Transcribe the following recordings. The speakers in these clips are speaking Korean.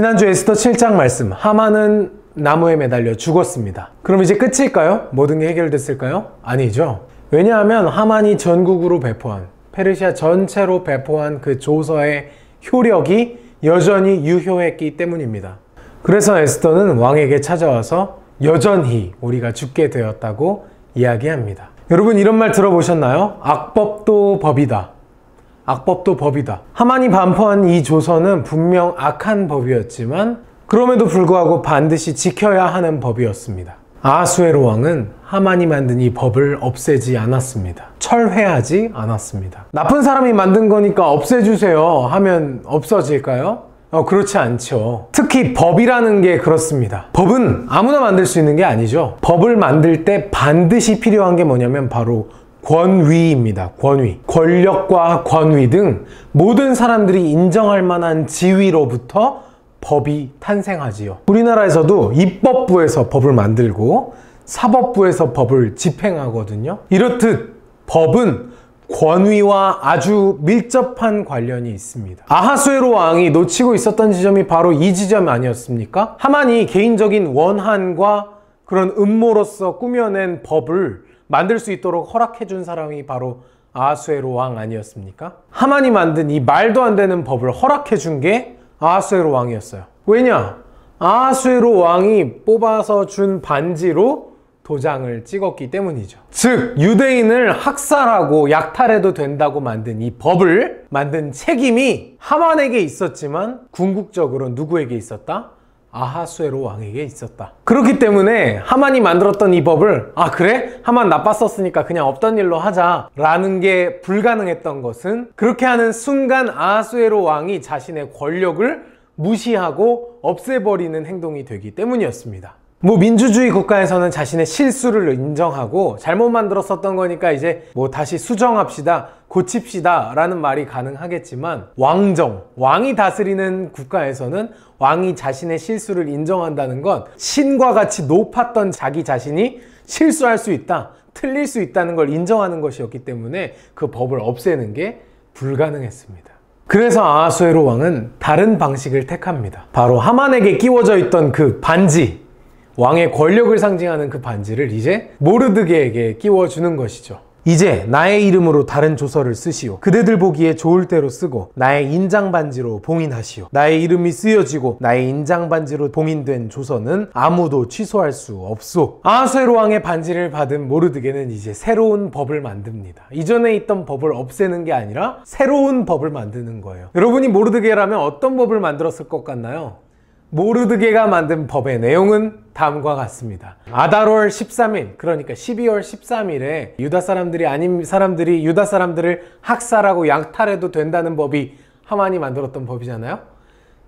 지난주 에스더 7장 말씀, 하만은 나무에 매달려 죽었습니다. 그럼 이제 끝일까요? 모든 게 해결됐을까요? 아니죠. 왜냐하면 하만이 전국으로 배포한, 페르시아 전체로 배포한 그 조서의 효력이 여전히 유효했기 때문입니다. 그래서 에스더는 왕에게 찾아와서 여전히 우리가 죽게 되었다고 이야기합니다. 여러분, 이런 말 들어보셨나요? 악법도 법이다. 악법도 법이다. 하만이 반포한 이 조서는 분명 악한 법이었지만 그럼에도 불구하고 반드시 지켜야 하는 법이었습니다. 아하수에로 왕은 하만이 만든 이 법을 없애지 않았습니다. 철회하지 않았습니다. 나쁜 사람이 만든 거니까 없애주세요 하면 없어질까요? 그렇지 않죠. 특히 법이라는 게 그렇습니다. 법은 아무나 만들 수 있는 게 아니죠. 법을 만들 때 반드시 필요한 게 뭐냐면 바로 권위입니다. 권위. 권력과 권위 등 모든 사람들이 인정할 만한 지위로부터 법이 탄생하지요. 우리나라에서도 입법부에서 법을 만들고 사법부에서 법을 집행하거든요. 이렇듯 법은 권위와 아주 밀접한 관련이 있습니다. 아하수에로 왕이 놓치고 있었던 지점이 바로 이 지점 아니었습니까? 하만이 개인적인 원한과 그런 음모로서 꾸며낸 법을 만들 수 있도록 허락해 준 사람이 바로 아하수에로 왕 아니었습니까? 하만이 만든 이 말도 안 되는 법을 허락해 준 게 아하수에로 왕이었어요. 왜냐? 아하수에로 왕이 뽑아서 준 반지로 도장을 찍었기 때문이죠. 즉, 유대인을 학살하고 약탈해도 된다고 만든 이 법을 만든 책임이 하만에게 있었지만 궁극적으로 누구에게 있었다? 아하수에로 왕에게 있었다. 그렇기 때문에 하만이 만들었던 이 법을 그래? 하만 나빴었으니까 그냥 없던 일로 하자 라는 게 불가능했던 것은 그렇게 하는 순간 아하수에로 왕이 자신의 권력을 무시하고 없애버리는 행동이 되기 때문이었습니다. 민주주의 국가에서는 자신의 실수를 인정하고 잘못 만들었었던 거니까 이제 다시 수정합시다, 고칩시다 라는 말이 가능하겠지만 왕이 다스리는 국가에서는 왕이 자신의 실수를 인정한다는 건 신과 같이 높았던 자기 자신이 실수할 수 있다, 틀릴 수 있다는 걸 인정하는 것이었기 때문에 그 법을 없애는 게 불가능했습니다. 그래서 아하수에로 왕은 다른 방식을 택합니다. 바로 하만에게 끼워져 있던 그 반지, 왕의 권력을 상징하는 그 반지를 이제 모르드게에게 끼워주는 것이죠. 이제 나의 이름으로 다른 조서를 쓰시오. 그대들 보기에 좋을 대로 쓰고 나의 인장 반지로 봉인하시오. 나의 이름이 쓰여지고 나의 인장 반지로 봉인된 조서는 아무도 취소할 수 없소. 아하수에로 왕의 반지를 받은 모르드게는 이제 새로운 법을 만듭니다. 이전에 있던 법을 없애는 게 아니라 새로운 법을 만드는 거예요. 여러분이 모르드게라면 어떤 법을 만들었을 것 같나요? 모르드게가 만든 법의 내용은 다음과 같습니다. 아달월 13일, 그러니까 12월 13일에 유다 사람들이 아닌 사람들이 유다 사람들을 학살하고 약탈해도 된다는 법이 하만이 만들었던 법이잖아요.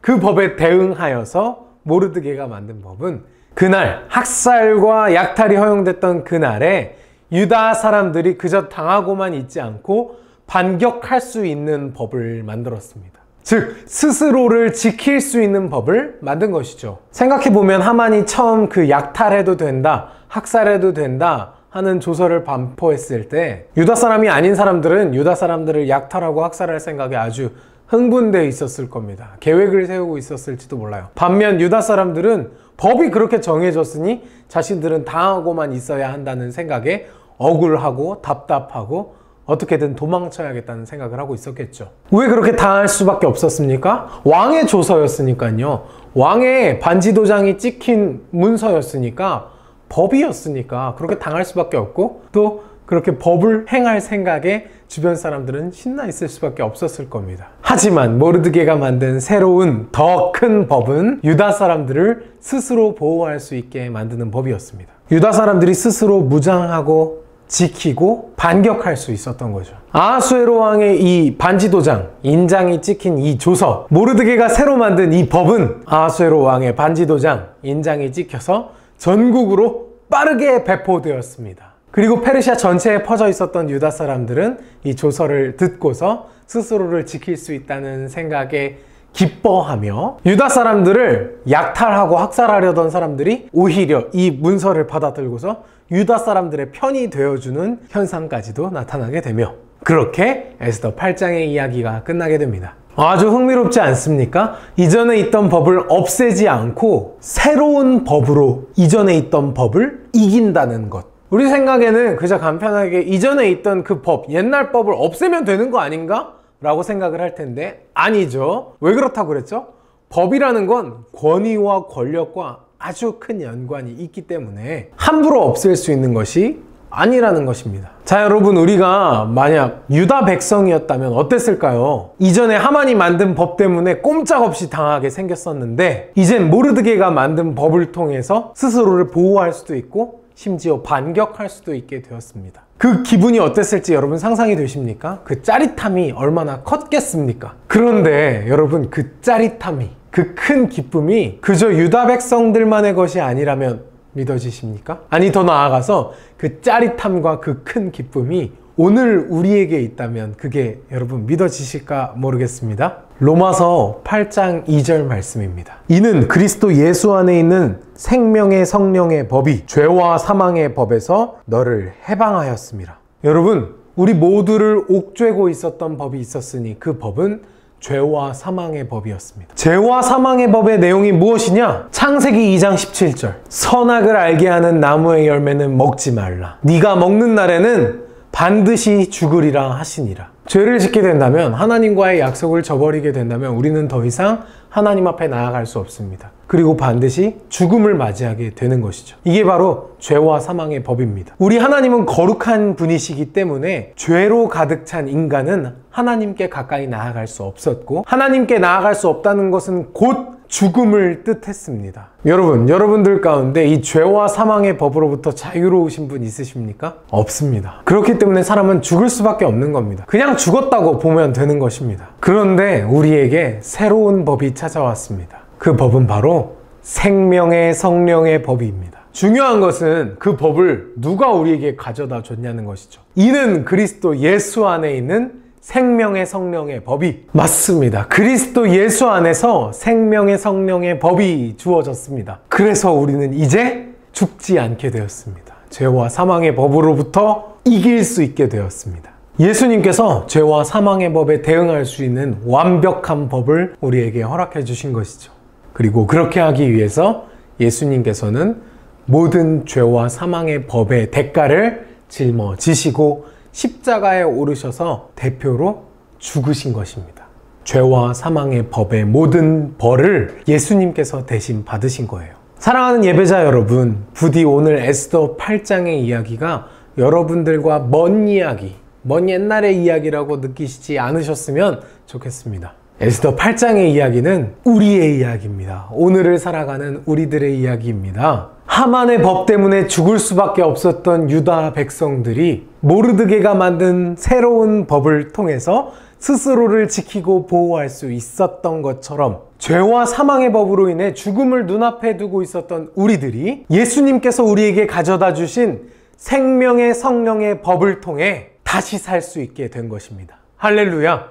그 법에 대응하여서 모르드게가 만든 법은 그날 학살과 약탈이 허용됐던 그날에 유다 사람들이 그저 당하고만 있지 않고 반격할 수 있는 법을 만들었습니다. 즉, 스스로를 지킬 수 있는 법을 만든 것이죠. 생각해보면 하만이 처음 그 약탈해도 된다, 학살해도 된다 하는 조서를 반포했을 때 유다 사람이 아닌 사람들은 유다 사람들을 약탈하고 학살할 생각에 아주 흥분되어 있었을 겁니다. 계획을 세우고 있었을지도 몰라요. 반면 유다 사람들은 법이 그렇게 정해졌으니 자신들은 당하고만 있어야 한다는 생각에 억울하고 답답하고 어떻게든 도망쳐야겠다는 생각을 하고 있었겠죠. 왜 그렇게 당할 수밖에 없었습니까? 왕의 조서였으니까요. 왕의 반지 도장이 찍힌 문서였으니까, 법이었으니까 그렇게 당할 수밖에 없고, 또 그렇게 법을 행할 생각에 주변 사람들은 신나 있을 수밖에 없었을 겁니다. 하지만 모르드게가 만든 새로운 더 큰 법은 유다 사람들을 스스로 보호할 수 있게 만드는 법이었습니다. 유다 사람들이 스스로 무장하고 지키고 반격할 수 있었던 거죠. 아하수에로 왕의 이 반지 도장, 인장이 찍힌 이 조서, 모르드게가 새로 만든 이 법은 아하수에로 왕의 반지 도장, 인장이 찍혀서 전국으로 빠르게 배포되었습니다. 그리고 페르시아 전체에 퍼져 있었던 유다 사람들은 이 조서를 듣고서 스스로를 지킬 수 있다는 생각에 기뻐하며 유다 사람들을 약탈하고 학살하려던 사람들이 오히려 이 문서를 받아들고서 유다 사람들의 편이 되어주는 현상까지도 나타나게 되며 그렇게 에스더 8장의 이야기가 끝나게 됩니다. 아주 흥미롭지 않습니까? 이전에 있던 법을 없애지 않고 새로운 법으로 이전에 있던 법을 이긴다는 것. 우리 생각에는 그저 간편하게 이전에 있던 그 법, 옛날 법을 없애면 되는 거 아닌가? 라고 생각을 할 텐데 아니죠. 왜 그렇다고 그랬죠? 법이라는 건 권위와 권력과 아주 큰 연관이 있기 때문에 함부로 없앨 수 있는 것이 아니라는 것입니다. 자, 여러분, 우리가 만약 유다 백성이었다면 어땠을까요? 이전에 하만이 만든 법 때문에 꼼짝없이 당하게 생겼었는데 이젠 모르드게가 만든 법을 통해서 스스로를 보호할 수도 있고 심지어 반격할 수도 있게 되었습니다. 그 기분이 어땠을지 여러분 상상이 되십니까? 그 짜릿함이 얼마나 컸겠습니까? 그런데 여러분, 그 짜릿함이, 그 큰 기쁨이 그저 유다 백성들만의 것이 아니라면 믿어지십니까? 아니, 더 나아가서 그 짜릿함과 그 큰 기쁨이 오늘 우리에게 있다면 그게 여러분 믿어지실까 모르겠습니다. 로마서 8장 2절 말씀입니다. 이는 그리스도 예수 안에 있는 생명의 성령의 법이 죄와 사망의 법에서 너를 해방하였습니다. 여러분, 우리 모두를 옥죄고 있었던 법이 있었으니 그 법은 죄와 사망의 법이었습니다. 죄와 사망의 법의 내용이 무엇이냐? 창세기 2장 17절. 선악을 알게 하는 나무의 열매는 먹지 말라. 네가 먹는 날에는 반드시 죽으리라 하시니라. 죄를 짓게 된다면, 하나님과의 약속을 저버리게 된다면 우리는 더 이상 하나님 앞에 나아갈 수 없습니다. 그리고 반드시 죽음을 맞이하게 되는 것이죠. 이게 바로 죄와 사망의 법입니다. 우리 하나님은 거룩한 분이시기 때문에 죄로 가득 찬 인간은 하나님께 가까이 나아갈 수 없었고, 하나님께 나아갈 수 없다는 것은 곧 죽음을 뜻했습니다. 여러분들 가운데 이 죄와 사망의 법으로부터 자유로우신 분 있으십니까? 없습니다. 그렇기 때문에 사람은 죽을 수밖에 없는 겁니다. 그냥 죽었다고 보면 되는 것입니다. 그런데 우리에게 새로운 법이 찾아왔습니다. 그 법은 바로 생명의 성령의 법입니다. 중요한 것은 그 법을 누가 우리에게 가져다 줬냐는 것이죠. 이는 그리스도 예수 안에 있는 생명의 성령의 법이 맞습니다. 그리스도 예수 안에서 생명의 성령의 법이 주어졌습니다. 그래서 우리는 이제 죽지 않게 되었습니다. 죄와 사망의 법으로부터 이길 수 있게 되었습니다. 예수님께서 죄와 사망의 법에 대응할 수 있는 완벽한 법을 우리에게 허락해 주신 것이죠. 그리고 그렇게 하기 위해서 예수님께서는 모든 죄와 사망의 법의 대가를 짊어지시고 십자가에 오르셔서 대표로 죽으신 것입니다. 죄와 사망의 법의 모든 벌을 예수님께서 대신 받으신 거예요. 사랑하는 예배자 여러분, 부디 오늘 에스더 8장의 이야기가 여러분들과 먼 이야기, 먼 옛날의 이야기라고 느끼시지 않으셨으면 좋겠습니다. 에스더 8장의 이야기는 우리의 이야기입니다. 오늘을 살아가는 우리들의 이야기입니다. 하만의 법 때문에 죽을 수밖에 없었던 유다 백성들이 모르드게가 만든 새로운 법을 통해서 스스로를 지키고 보호할 수 있었던 것처럼 죄와 사망의 법으로 인해 죽음을 눈앞에 두고 있었던 우리들이 예수님께서 우리에게 가져다 주신 생명의 성령의 법을 통해 다시 살 수 있게 된 것입니다. 할렐루야!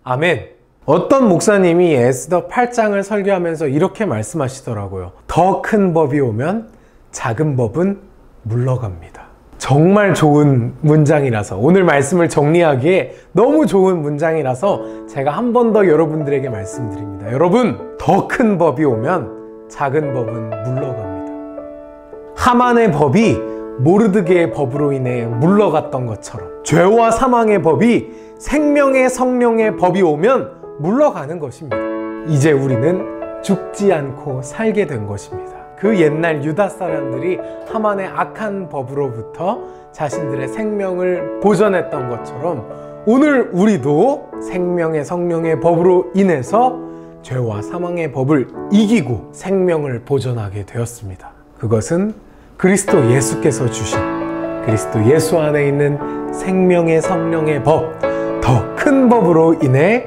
아멘! 어떤 목사님이 에스더 8장을 설교하면서 이렇게 말씀하시더라고요. 더 큰 법이 오면 작은 법은 물러갑니다. 정말 좋은 문장이라서, 오늘 말씀을 정리하기에 너무 좋은 문장이라서 제가 한 번 더 여러분들에게 말씀드립니다. 여러분, 더 큰 법이 오면 작은 법은 물러갑니다. 하만의 법이 모르드게의 법으로 인해 물러갔던 것처럼 죄와 사망의 법이 생명의 성령의 법이 오면 물러가는 것입니다. 이제 우리는 죽지 않고 살게 된 것입니다. 그 옛날 유다 사람들이 하만의 악한 법으로부터 자신들의 생명을 보존했던 것처럼 오늘 우리도 생명의 성령의 법으로 인해서 죄와 사망의 법을 이기고 생명을 보존하게 되었습니다. 그것은 그리스도 예수께서 주신, 그리스도 예수 안에 있는 생명의 성령의 법, 더 큰 법으로 인해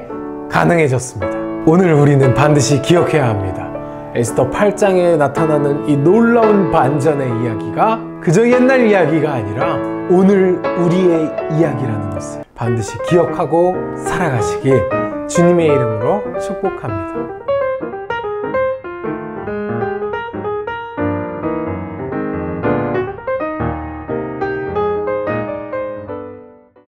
가능해졌습니다. 오늘 우리는 반드시 기억해야 합니다. 에스더 8장에 나타나는 이 놀라운 반전의 이야기가 그저 옛날 이야기가 아니라 오늘 우리의 이야기라는 것을 반드시 기억하고 살아가시길 주님의 이름으로 축복합니다.